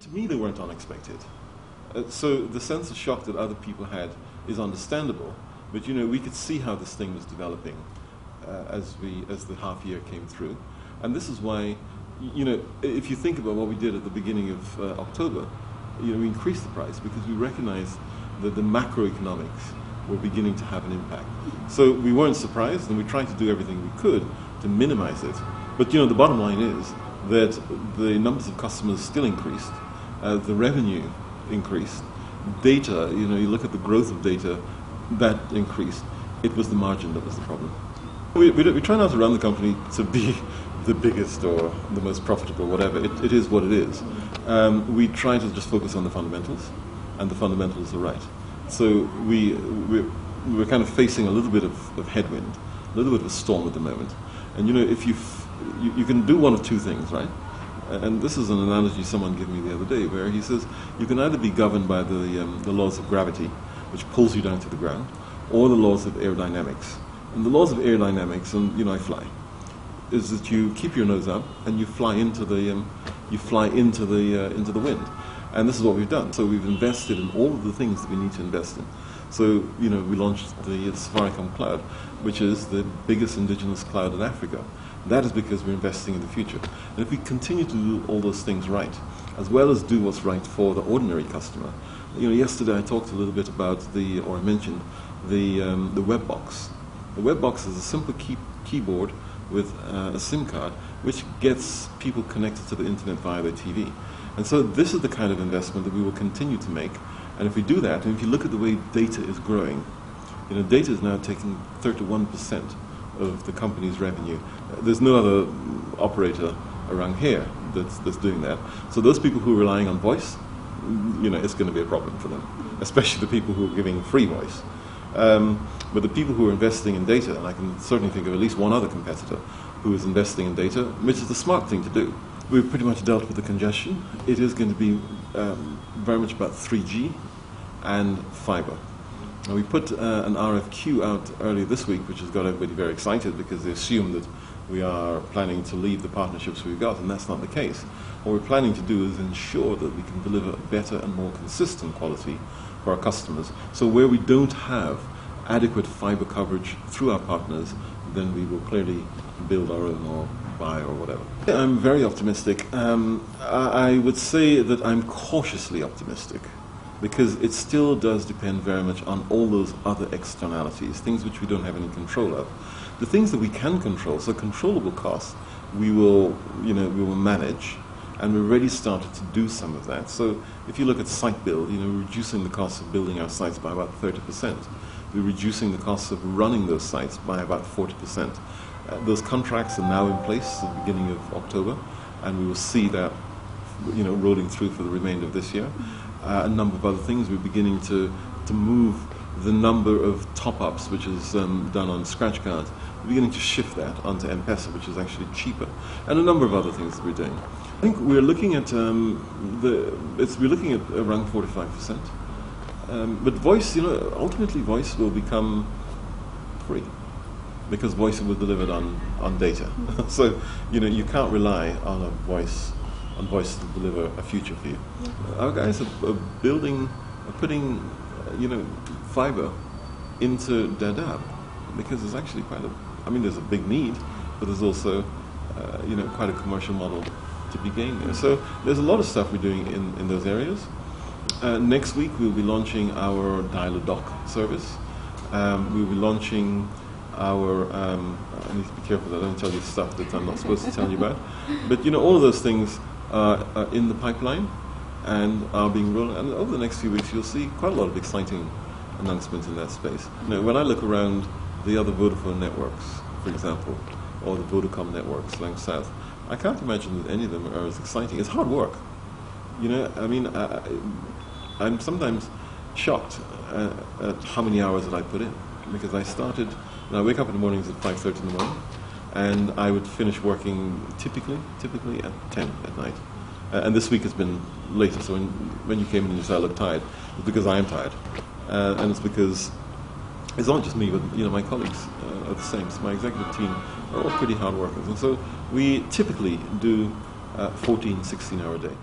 To me, they weren't unexpected. So the sense of shock that other people had is understandable, but we could see how this thing was developing as the half year came through, and this is why, if you think about what we did at the beginning of October, we increased the price because we recognized that the macroeconomics were beginning to have an impact. So we weren't surprised, and we tried to do everything we could to minimize it. But the bottom line is that the numbers of customers still increased, the revenue increased, data, you look at the growth of data, that increased. It was the margin that was the problem. We try not to run the company to be the biggest or the most profitable, whatever. It is what it is. We try to just focus on the fundamentals, and the fundamentals are right. So we're kind of facing a little bit of headwind, a little bit of a storm at the moment. And if you can do one of two things, right? And this is an analogy someone gave me the other day, where he says you can either be governed by the laws of gravity, which pulls you down to the ground, or the laws of aerodynamics. And the laws of aerodynamics, and I fly, is that you keep your nose up and you fly into the wind. And this is what we've done. So we've invested in all of the things that we need to invest in. So we launched the Safaricom cloud, which is the biggest indigenous cloud in Africa. That is because we're investing in the future. And if we continue to do all those things right, as well as do what's right for the ordinary customer, yesterday I talked a little bit about I mentioned the web box. The web box is a simple keyboard with a SIM card, which gets people connected to the internet via their TV. And so this is the kind of investment that we will continue to make. And if we do that, and if you look at the way data is growing, data is now taking 31% of the company's revenue. There's no other operator around here that's doing that. So those people who are relying on voice, it's going to be a problem for them, especially the people who are giving free voice. But the people who are investing in data, and I can certainly think of at least one other competitor who is investing in data, which is the smart thing to do. We've pretty much dealt with the congestion. It is going to be very much about 3G and fiber. Now, we put an RFQ out earlier this week, which has got everybody very excited because they assume that we are planning to leave the partnerships we've got, and that's not the case. What we're planning to do is ensure that we can deliver better and more consistent quality for our customers. So where we don't have adequate fiber coverage through our partners, then we will clearly build our own or buy or whatever. I'm very optimistic. I would say that I'm cautiously optimistic, because it still does depend very much on all those other externalities, things which we don't have any control of. The things that we can control, so controllable costs, we will manage, and we've already started to do some of that. So if you look at site build, we're reducing the cost of building our sites by about 30%. We're reducing the cost of running those sites by about 40%. Those contracts are now in place at the beginning of October, and we will see that rolling through for the remainder of this year. A number of other things. We're beginning to move the number of top-ups, which is done on scratch cards. We're beginning to shift that onto M-Pesa, which is actually cheaper, and a number of other things that we're doing. I think we're looking at we're looking at around 45%. But voice, ultimately voice will become free, because voice will be delivered on data. So you can't rely on voice to deliver a future for you. Our guys are putting fiber into Dadaab, because there's actually there's a big need, but there's also quite a commercial model to be gained there. So there's a lot of stuff we're doing in those areas. Next week we'll be launching our dial-a-dock service. We'll be launching our, I need to be careful that I don't tell you stuff that I'm not supposed to tell you about, but all of those things are in the pipeline and are being rolled, and over the next few weeks you'll see quite a lot of exciting announcements in that space. When I look around the other Vodafone networks, for example, or the Vodacom networks down south, I can't imagine that any of them are as exciting. It's hard work. I'm sometimes shocked at how many hours that I put in, because I wake up in the mornings at 5:30 in the morning, and I would finish working typically at 10 at night. And this week has been later, so when you came in and you said I look tired, it's because I am tired. And it's because it's not just me, but my colleagues are the same. So my executive team are all pretty hard workers. And so we typically do 14, 16-hour day.